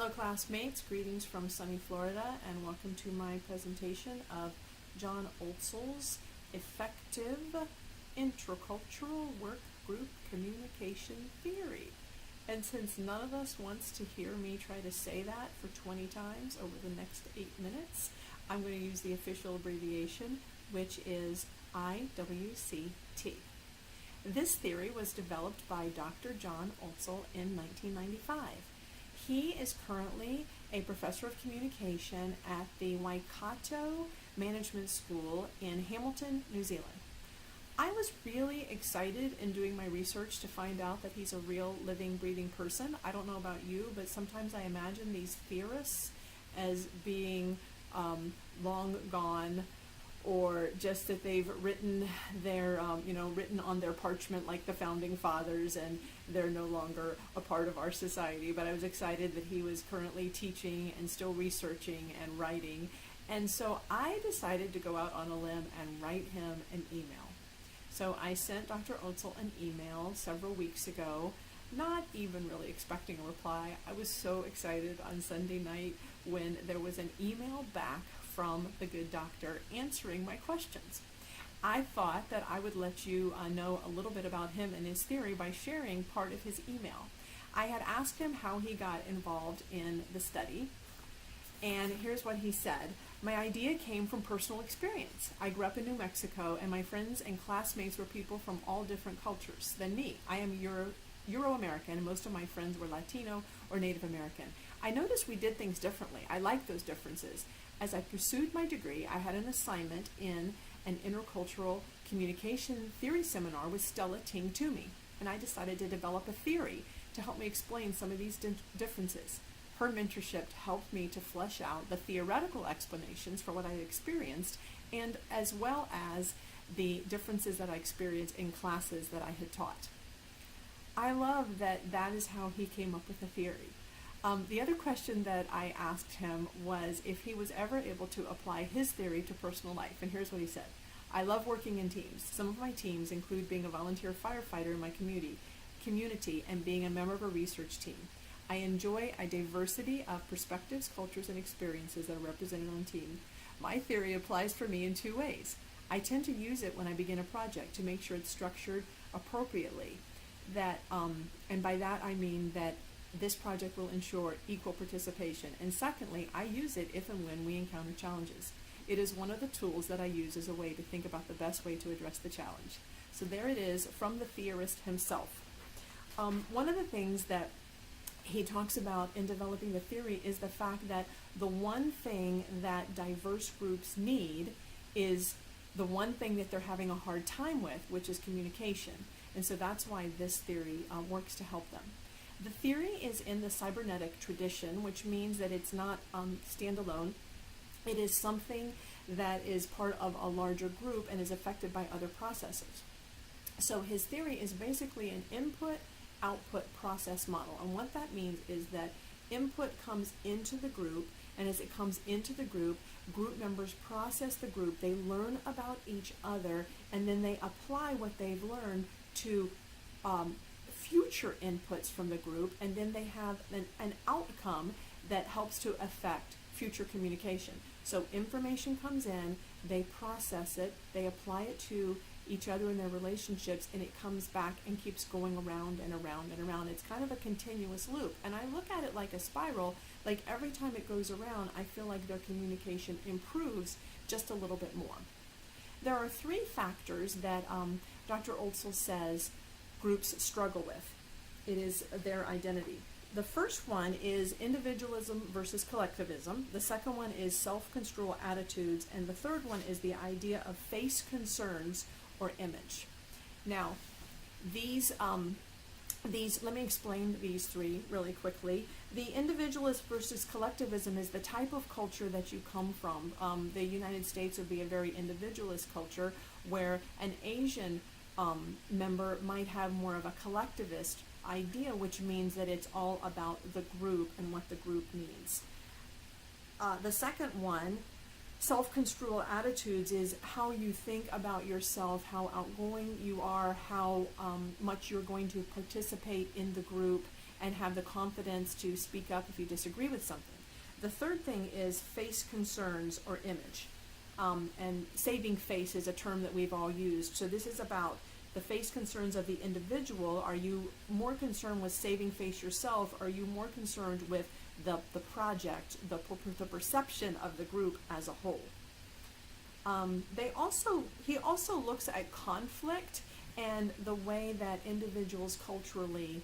Hello classmates, greetings from sunny Florida, and welcome to my presentation of John Olzel's Effective Intercultural Work Group Communication Theory. And since none of us wants to hear me try to say that for 20 times over the next 8 minutes, I'm going to use the official abbreviation, which is IWCT. This theory was developed by Dr. John Olzel in 1995. He is currently a professor of communication at the Waikato Management School in Hamilton, New Zealand. I was really excited in doing my research to find out that he's a real living, breathing person. I don't know about you, but sometimes I imagine these theorists as being long gone, or just that they've written their, written on their parchment like the founding fathers, and they're no longer a part of our society. But I was excited that he was currently teaching and still researching and writing. And so I decided to go out on a limb and write him an email. So I sent Dr. Olzel an email several weeks ago, not even really expecting a reply. I was so excited on Sunday night when there was an email back from the good doctor answering my questions. I thought that I would let you know a little bit about him and his theory by sharing part of his email. I had asked him how he got involved in the study, and here's what he said. My idea came from personal experience. I grew up in New Mexico, and my friends and classmates were people from all different cultures than me. I am Euro-American, and most of my friends were Latino or Native American. I noticed we did things differently. I liked those differences. As I pursued my degree, I had an assignment in an intercultural communication theory seminar with Stella Ting Toomey, and I decided to develop a theory to help me explain some of these differences. Her mentorship helped me to flesh out the theoretical explanations for what I experienced, and as well as the differences that I experienced in classes that I had taught. I love that that is how he came up with the theory. The other question that I asked him was if he was ever able to apply his theory to personal life, and here's what he said. I love working in teams. Some of my teams include being a volunteer firefighter in my community and being a member of a research team. I enjoy a diversity of perspectives, cultures, and experiences that are represented on team. My theory applies for me in two ways. I tend to use it when I begin a project to make sure it's structured appropriately. And by that I mean that this project will ensure equal participation. And secondly, I use it if and when we encounter challenges. It is one of the tools that I use as a way to think about the best way to address the challenge. So there it is from the theorist himself. One of the things that he talks about in developing the theory is the fact that the one thing that diverse groups need is the one thing that they're having a hard time with, which is communication. And so that's why this theory works to help them. The theory is in the cybernetic tradition, which means that it's not standalone. It is something that is part of a larger group and is affected by other processes. So his theory is basically an input-output process model. And what that means is that input comes into the group, and as it comes into the group members process the group, they learn about each other, and then they apply what they've learned to future inputs from the group, and then they have an outcome that helps to affect future communication. So information comes in, they process it, they apply it to each other in their relationships, and it comes back and keeps going around and around and around. It's kind of a continuous loop, and I look at it like a spiral. Like every time it goes around, I feel like their communication improves just a little bit more. There are three factors that Dr. Olzel says groups struggle with. It is their identity. The first one is individualism versus collectivism. The second one is self-control attitudes. And the third one is the idea of face concerns or image. Now, these let me explain these three really quickly. The individualist versus collectivism is the type of culture that you come from. The United States would be a very individualist culture, where an Asian member might have more of a collectivist idea, which means that it's all about the group and what the group needs. The second one, self-control attitudes, is how you think about yourself, how outgoing you are, how much you're going to participate in the group, and have the confidence to speak up if you disagree with something. The third thing is face concerns or image. And saving face is a term that we've all used. So this is about the face concerns of the individual. Are you more concerned with saving face yourself? Or are you more concerned with the project, the perception of the group as a whole? He also looks at conflict and the way that individuals culturally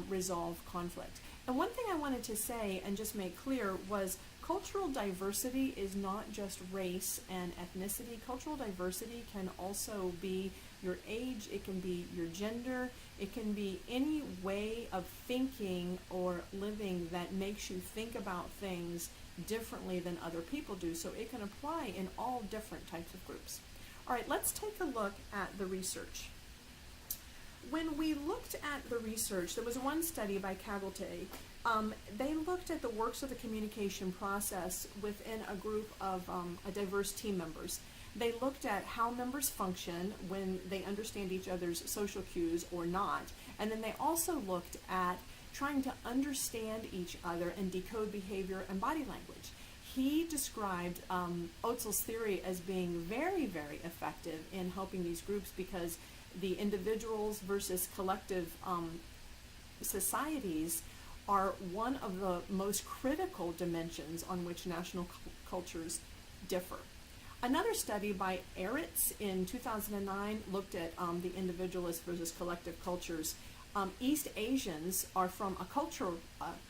resolve conflict. And one thing I wanted to say and just make clear was cultural diversity is not just race and ethnicity. Cultural diversity can also be your age, it can be your gender, it can be any way of thinking or living that makes you think about things differently than other people do. So it can apply in all different types of groups. All right, let's take a look at the research. When we looked at the research, there was one study by Cagolte. They looked at the works of the communication process within a group of a diverse team members. They looked at how members function when they understand each other's social cues or not. And then they also looked at trying to understand each other and decode behavior and body language. He described Otzel's theory as being very, very effective in helping these groups because the individuals versus collective societies are one of the most critical dimensions on which national cultures differ. Another study by Eritz in 2009 looked at the individualist versus collective cultures. East Asians are from a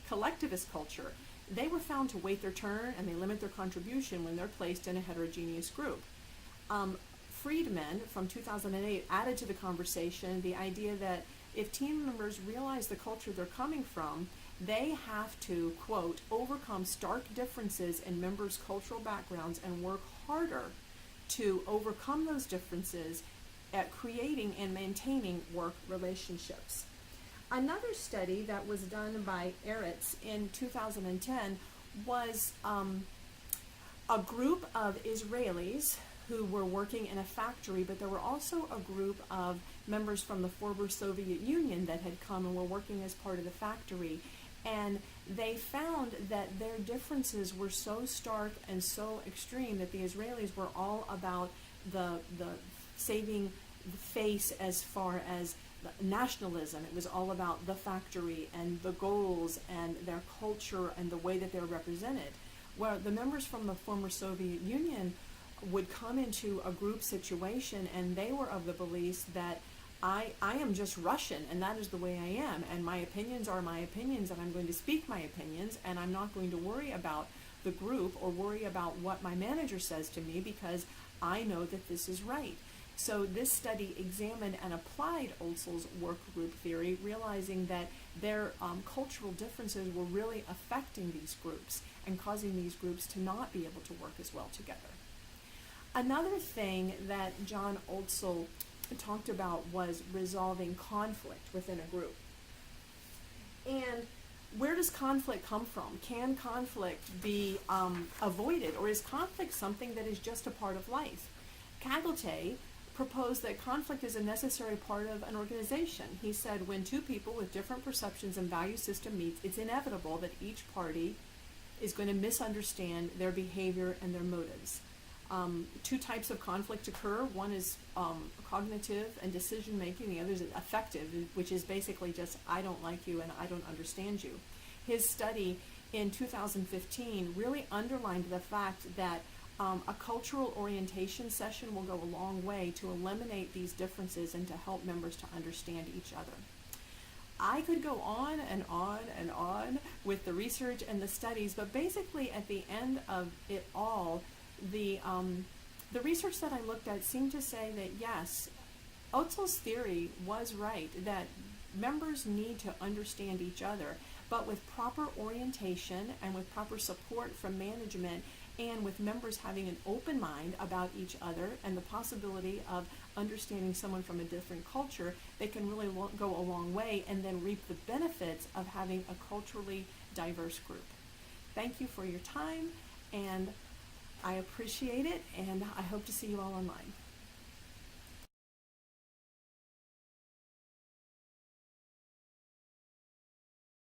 collectivist culture. They were found to wait their turn and they limit their contribution when they're placed in a heterogeneous group. Friedman from 2008 added to the conversation the idea that if team members realize the culture they're coming from, they have to, quote, overcome stark differences in members' cultural backgrounds and work harder to overcome those differences at creating and maintaining work relationships. Another study that was done by Eritz in 2010 was a group of Israelis who were working in a factory, but there were also a group of members from the former Soviet Union that had come and were working as part of the factory. And they found that their differences were so stark and so extreme that the Israelis were all about the saving face as far as nationalism. It was all about the factory and the goals and their culture and the way that they're represented. Where the members from the former Soviet Union would come into a group situation and they were of the beliefs that I am just Russian and that is the way I am, and my opinions are my opinions and I'm going to speak my opinions and I'm not going to worry about the group or worry about what my manager says to me because I know that this is right. So this study examined and applied Otzel's work group theory, realizing that their cultural differences were really affecting these groups and causing these groups to not be able to work as well together. Another thing that John Otzel talked about was resolving conflict within a group. And where does conflict come from? Can conflict be avoided, or is conflict something that is just a part of life? Cagolte proposed that conflict is a necessary part of an organization. He said when two people with different perceptions and value system meet, it's inevitable that each party is going to misunderstand their behavior and their motives. Two types of conflict occur. One is cognitive and decision making. The other is affective, which is basically just I don't like you and I don't understand you. His study in 2015 really underlined the fact that a cultural orientation session will go a long way to eliminate these differences and to help members to understand each other. I could go on and on and on with the research and the studies, but basically at the end of it all, the research that I looked at seemed to say that yes, Otzel's theory was right, that members need to understand each other, but with proper orientation and with proper support from management and with members having an open mind about each other and the possibility of understanding someone from a different culture, they can really go a long way and then reap the benefits of having a culturally diverse group. Thank you for your time, and I appreciate it, and I hope to see you all online.